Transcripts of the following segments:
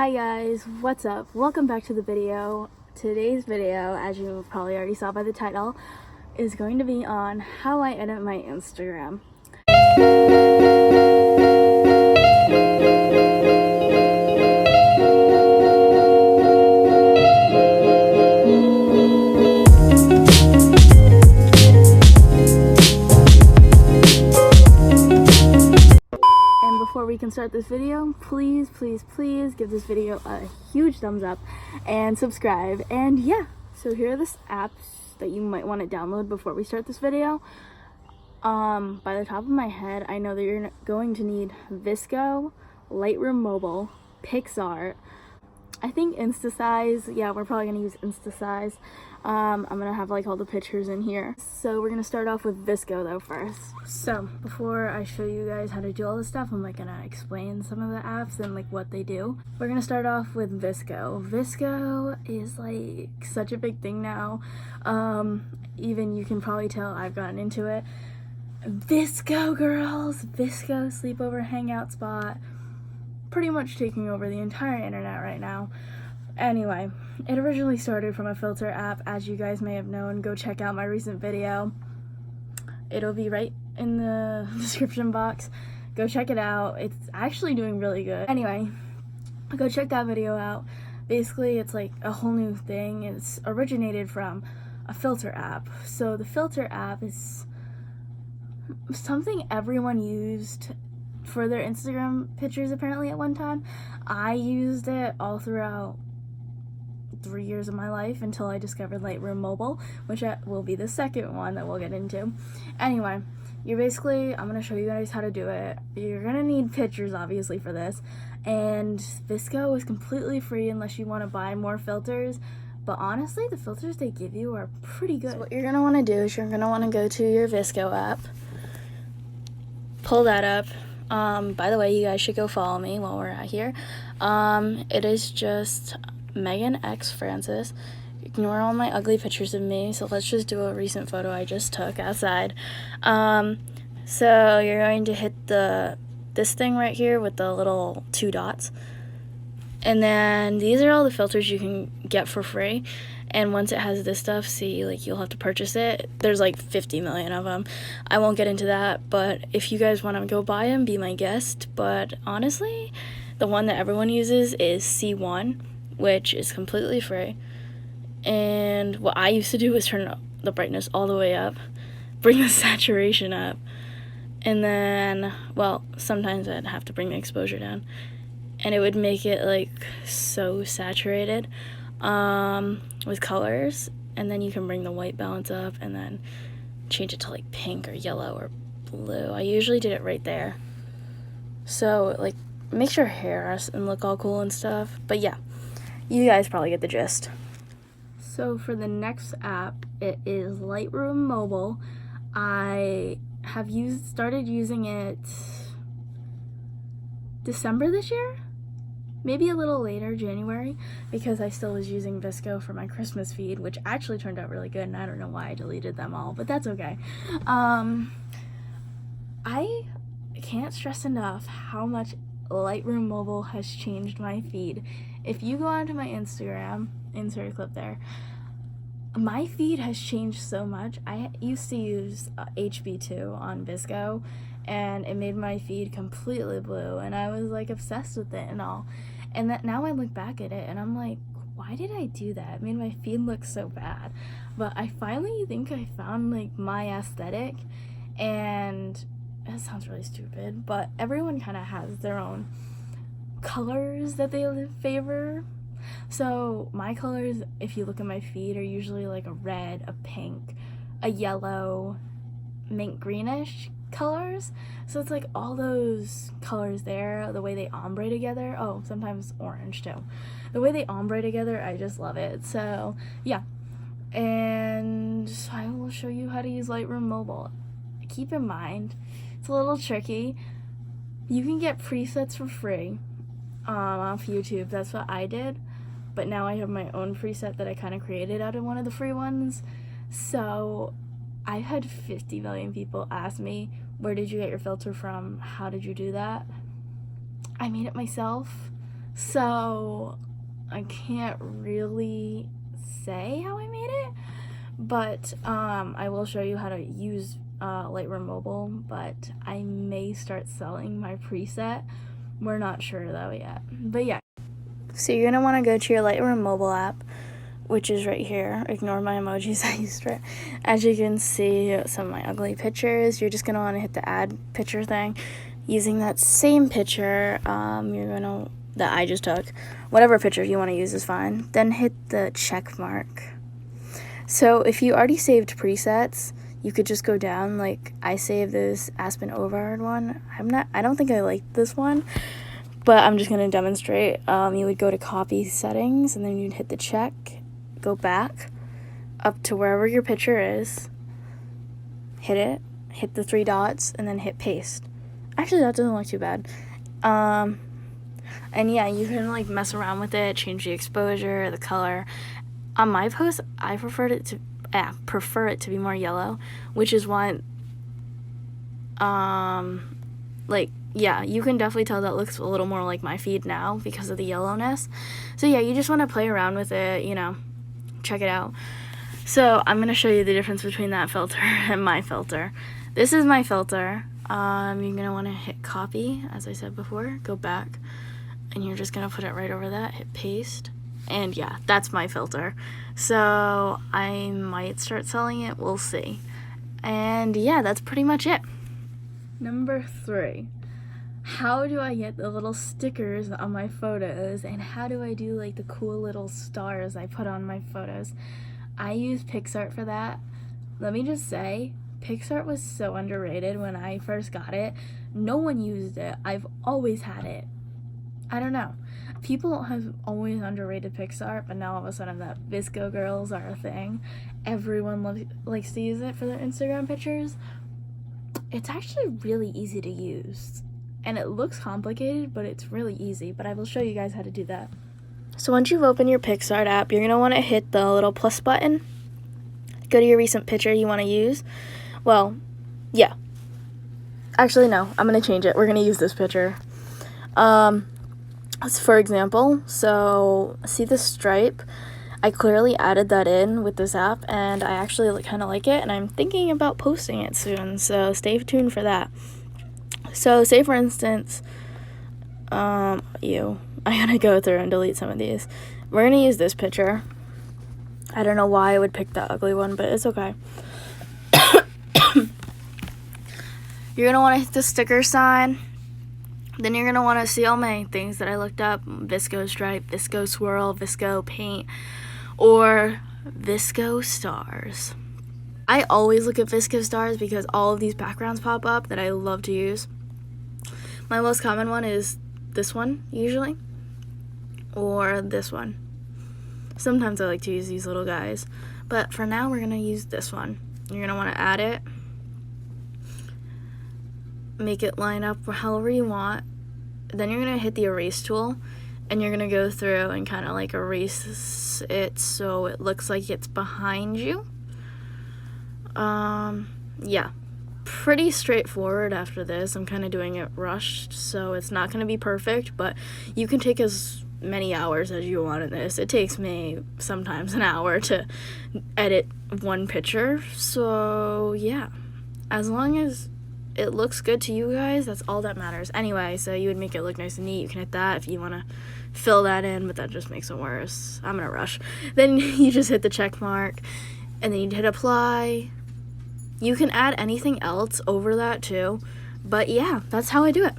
Hi guys, what's up? Welcome back to the video. Today's video, as you probably already saw by the title, is going to be on how I edit my Instagram. Before we can start this video, please give this video a huge thumbs up and subscribe. And yeah, so here are the apps that you might want to download before we start this video. By the top of my head, I know that you're going to need VSCO, Lightroom Mobile, PixArt. I think InstaSize. Yeah, we're probably gonna use InstaSize. I'm gonna have like all the pictures in here. So we're gonna start off with VSCO though first. So before I show you guys how to do all this stuff, I'm like gonna explain some of the apps and like what they do. We're gonna start off with VSCO. VSCO is like such a big thing now. Even you can probably tell I've gotten into it. VSCO girls, VSCO sleepover hangout spot. Pretty much taking over the entire internet right now. Anyway, it originally started from a filter app, as you guys may have known. Go check out my recent video. It'll be right in the description box. Go check it out. It's actually doing really good. Anyway, go check that video out. Basically, it's like a whole new thing. It's originated from a filter app. So the filter app is something everyone used for their Instagram pictures apparently at one time. I used it all throughout 3 years of my life until I discovered Lightroom Mobile, which will be the second one that we'll get into. Anyway, I'm gonna show you guys how to do it. You're gonna need pictures obviously for this, and VSCO is completely free unless you want to buy more filters, but honestly the filters they give you are pretty good. So what you're gonna want to do is you're gonna want to go to your VSCO app, pull that up. By the way, you guys should go follow me while we're out here. It is just Megan X Francis. Ignore all my ugly pictures of me, so let's just do a recent photo I just took outside. So you're going to hit this thing right here with the little 2 dots. And then these are all the filters you can get for free. And once it has this stuff, see, like, you'll have to purchase it. There's like 50 million of them. I won't get into that, but if you guys want to go buy them, be my guest. But honestly, the one that everyone uses is C1, which is completely free. And what I used to do was turn the brightness all the way up, bring the saturation up, and then, well, sometimes I'd have to bring the exposure down. And it would make it like so saturated with colors, and then you can bring the white balance up and then change it to like pink or yellow or blue. I usually did it right there, so like makes your hair and look all cool and stuff. But yeah, you guys probably get the gist. So for the next app, it is Lightroom Mobile. I have started using it December this year, maybe a little later, January, because I still was using VSCO for my Christmas feed, which actually turned out really good, and I don't know why I deleted them all, but that's okay. I can't stress enough how much Lightroom Mobile has changed my feed. If you go onto my Instagram, insert a clip there, my feed has changed so much. I used to use HB2 on VSCO, and it made my feed completely blue, and I was like obsessed with it and all. And that now I look back at it and I'm like, why did I do that? It made my feed look so bad. But I finally think I found like my aesthetic, and that sounds really stupid, but everyone kind of has their own colors that they favor. So my colors, if you look at my feed, are usually like a red, a pink, a yellow, mint greenish colors. So it's like all those colors there, the way they ombre together. Oh, sometimes orange too. The way they ombre together, I just love it. So yeah, and I will show you how to use Lightroom Mobile. Keep in mind, it's a little tricky. You can get presets for free off YouTube. That's what I did, but now I have my own preset that I kind of created out of one of the free ones. So I've had 50 million people ask me, where did you get your filter from? How did you do that? I made it myself. So I can't really say how I made it, but I will show you how to use Lightroom Mobile, but I may start selling my preset. We're not sure though yet, but yeah. So you're gonna want to go to your Lightroom Mobile app, which is right here. Ignore my emojis, I used it. As you can see, some of my ugly pictures. You're just gonna want to hit the add picture thing. Using that same picture, that I just took, whatever picture you want to use is fine. Then hit the check mark. So if you already saved presets, you could just go down. Like I saved this Aspen Overhard one. I don't think I like this one, but I'm just gonna demonstrate. You would go to copy settings, and then you'd hit the check, go back up to wherever your picture is, hit it, hit the 3 dots, and then hit paste. Actually, that doesn't look too bad. And yeah, you can like mess around with it, change the exposure, the color. On my post, I prefer it to be more yellow, which is why yeah, you can definitely tell that looks a little more like my feed now because of the yellowness. So yeah, you just want to play around with it, check it out. So I'm going to show you the difference between that filter and my filter. This is my filter. You're going to want to hit copy, as I said before, go back, and you're just going to put it right over that, hit paste. And yeah, that's my filter. So I might start selling it, we'll see. And yeah, that's pretty much it. Number 3. How do I get the little stickers on my photos, and how do I do like the cool little stars I put on my photos? I use PicsArt for that. Let me just say, PicsArt was so underrated when I first got it. No one used it. I've always had it. I don't know. People have always underrated PicsArt, but now all of a sudden that VSCO girls are a thing. Everyone likes to use it for their Instagram pictures. It's actually really easy to use. And it looks complicated, but it's really easy. But I will show you guys how to do that. So once you've opened your PicsArt app, you're going to want to hit the little plus button. Go to your recent picture you want to use. Well, yeah. Actually, no. I'm going to change it. We're going to use this picture. For example, so see the stripe? I clearly added that in with this app, and I actually kind of like it, and I'm thinking about posting it soon, so stay tuned for that. So say for instance, I gotta go through and delete some of these. We're gonna use this picture. I don't know why I would pick that ugly one, but it's okay. You're gonna want to hit the sticker sign. Then you're gonna want to see all my things that I looked up: VSCO stripe, VSCO swirl, VSCO paint, or VSCO stars. I always look at VSCO stars because all of these backgrounds pop up that I love to use. My most common one is this one, usually, or this one. Sometimes I like to use these little guys, but for now we're going to use this one. You're going to want to add it, make it line up however you want. Then you're going to hit the erase tool, and you're going to go through and kind of like erase it so it looks like it's behind you. Yeah, pretty straightforward after this. I'm kind of doing it rushed, so it's not going to be perfect, but you can take as many hours as you want in this. It takes me sometimes an hour to edit one picture, so yeah, as long as it looks good to you guys, that's all that matters. Anyway, so you would make it look nice and neat. You can hit that if you want to fill that in, but that just makes it worse. I'm going to rush. Then you just hit the check mark, and then you hit apply. You can add anything else over that too, but yeah, that's how I do it.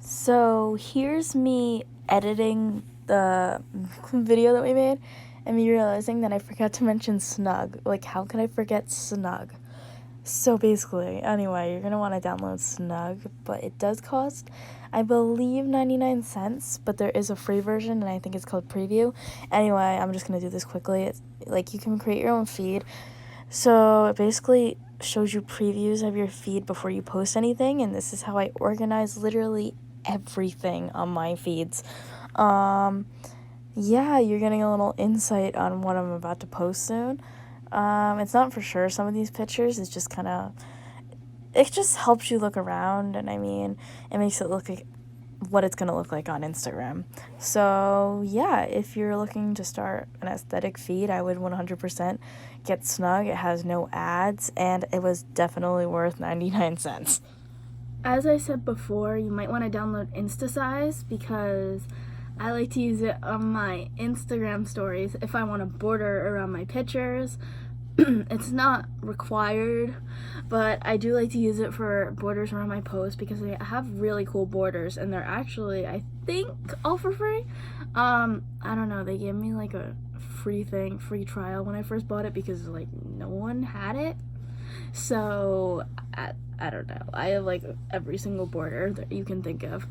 So here's me editing the video that we made, and me realizing that I forgot to mention Snug. Like, how could I forget Snug? So basically, anyway, you're going to want to download Snug, but it does cost, I believe, 99 cents, but there is a free version, and I think it's called Preview. Anyway, I'm just going to do this quickly. It's like you can create your own feed. So it basically shows you previews of your feed before you post anything, and this is how I organize literally everything on my feeds. Yeah, you're getting a little insight on what I'm about to post soon. It's not for sure some of these pictures, it's just kind of, it just helps you look around, and I mean, it makes it look like what it's gonna look like on Instagram. So yeah, if you're looking to start an aesthetic feed, I would 100% get Snug. It has no ads, and it was definitely worth 99 cents. As I said before, you might want to download InstaSize because I like to use it on my Instagram stories if I want to border around my pictures. It's not required, but I do like to use it for borders around my posts because they have really cool borders, and they're actually, I think, all for free. I don't know, they gave me like a free trial when I first bought it because like no one had it. So I don't know, I have like every single border that you can think of.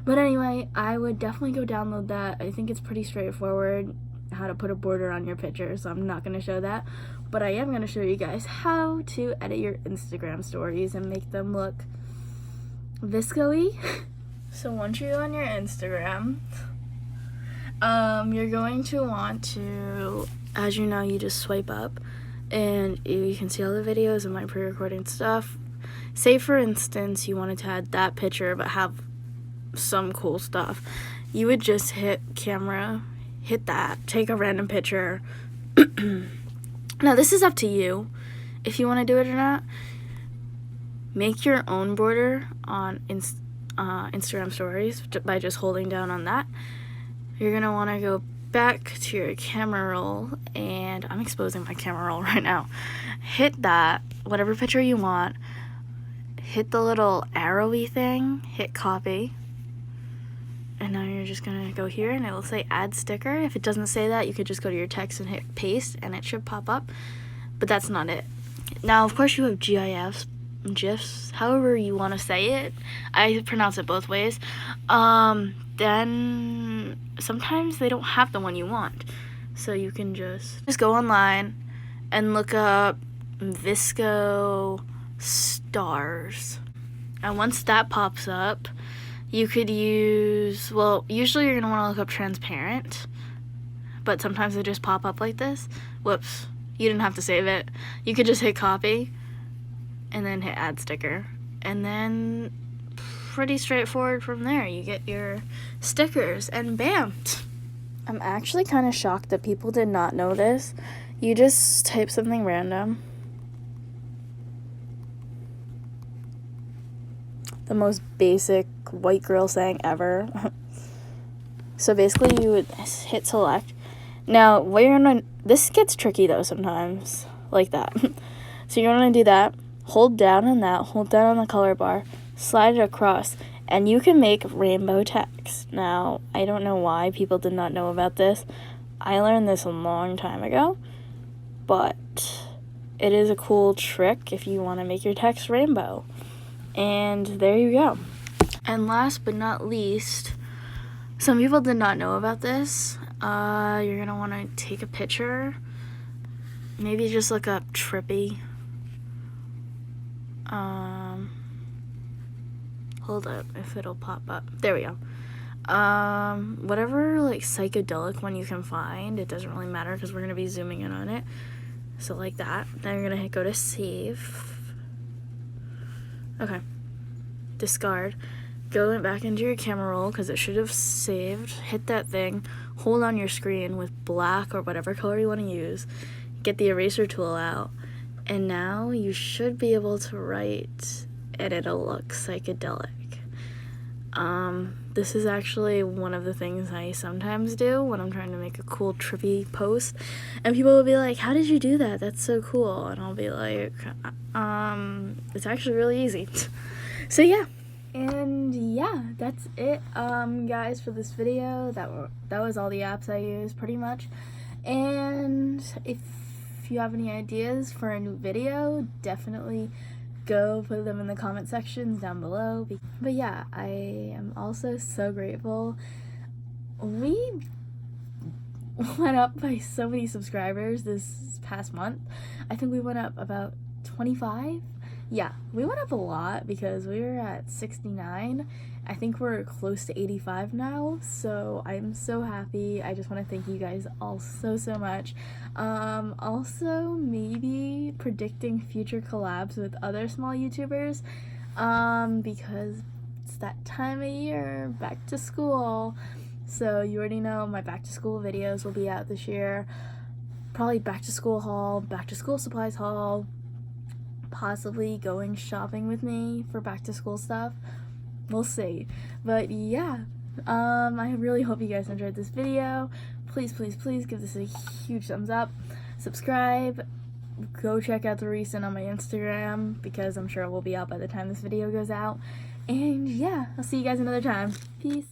But anyway, I would definitely go download that. I think it's pretty straightforward how to put a border on your picture, so I'm not going to show that, but I am going to show you guys how to edit your Instagram stories and make them look VSCO-y. So once you're on your Instagram, you're going to want to, as you know, you just swipe up and you can see all the videos and my pre-recorded stuff. Say for instance you wanted to add that picture but have some cool stuff, you would just hit camera, hit that, take a random picture. Now this is up to you if you want to do it or not. Make your own border on Instagram stories by just holding down on that. You're gonna want to go back to your camera roll, and I'm exposing my camera roll right now. Hit that, whatever picture you want, hit the little arrowy thing, hit copy, and now you're just gonna go here and it will say add sticker. If it doesn't say that, you could just go to your text and hit paste and it should pop up, but that's not it. Now of course you have GIFs, however you want to say it. I pronounce it both ways. Then sometimes they don't have the one you want, so you can just go online and look up VSCO stars, and once that pops up, you could use, well, usually you're gonna want to look up transparent, but sometimes they just pop up like this. Whoops, you didn't have to save it. You could just hit copy and then hit add sticker, and then pretty straightforward from there. You get your stickers and bam. I'm actually kind of shocked that people did not know this. You just type something random. The most basic white girl saying ever. So basically you would hit select. Now what you're gonna, this gets tricky though sometimes, like that. So you're gonna do that, hold down on that, hold down on the color bar, slide it across, and you can make rainbow text. Now I don't know why people did not know about this. I learned this a long time ago, but it is a cool trick if you want to make your text rainbow. And there you go. And last but not least, some people did not know about this. You're gonna want to take a picture. Maybe just look up trippy. Hold up if it'll pop up. There we go. Whatever like psychedelic one you can find. It doesn't really matter because we're gonna be zooming in on it. So like that. Then you're gonna go to save. Okay, discard, go back into your camera roll because it should have saved, hit that thing, hold on your screen with black or whatever color you want to use, get the eraser tool out, and now you should be able to write and it'll look psychedelic. This is actually one of the things I sometimes do when I'm trying to make a cool trippy post, and people will be like, how did you do that? That's so cool. And I'll be like, it's actually really easy. So yeah, and yeah, that's it, guys, for this video. That was all the apps I use pretty much. And if you have any ideas for a new video, definitely go put them in the comment sections down below. But yeah, I am also so grateful. We went up by so many subscribers this past month. I think we went up about 25. Yeah, we went up a lot because we were at 69. I think we're close to 85 now, so I'm so happy. I just want to thank you guys all so much. Also maybe predicting future collabs with other small YouTubers, because that time of year, back to school. So you already know my back to school videos will be out this year. Probably back to school haul, back to school supplies haul, possibly going shopping with me for back to school stuff. We'll see. But yeah, I really hope you guys enjoyed this video. Please, please, please give this a huge thumbs up. Subscribe. Go check out the recent on my Instagram because I'm sure it will be out by the time this video goes out. And yeah, I'll see you guys another time. Peace.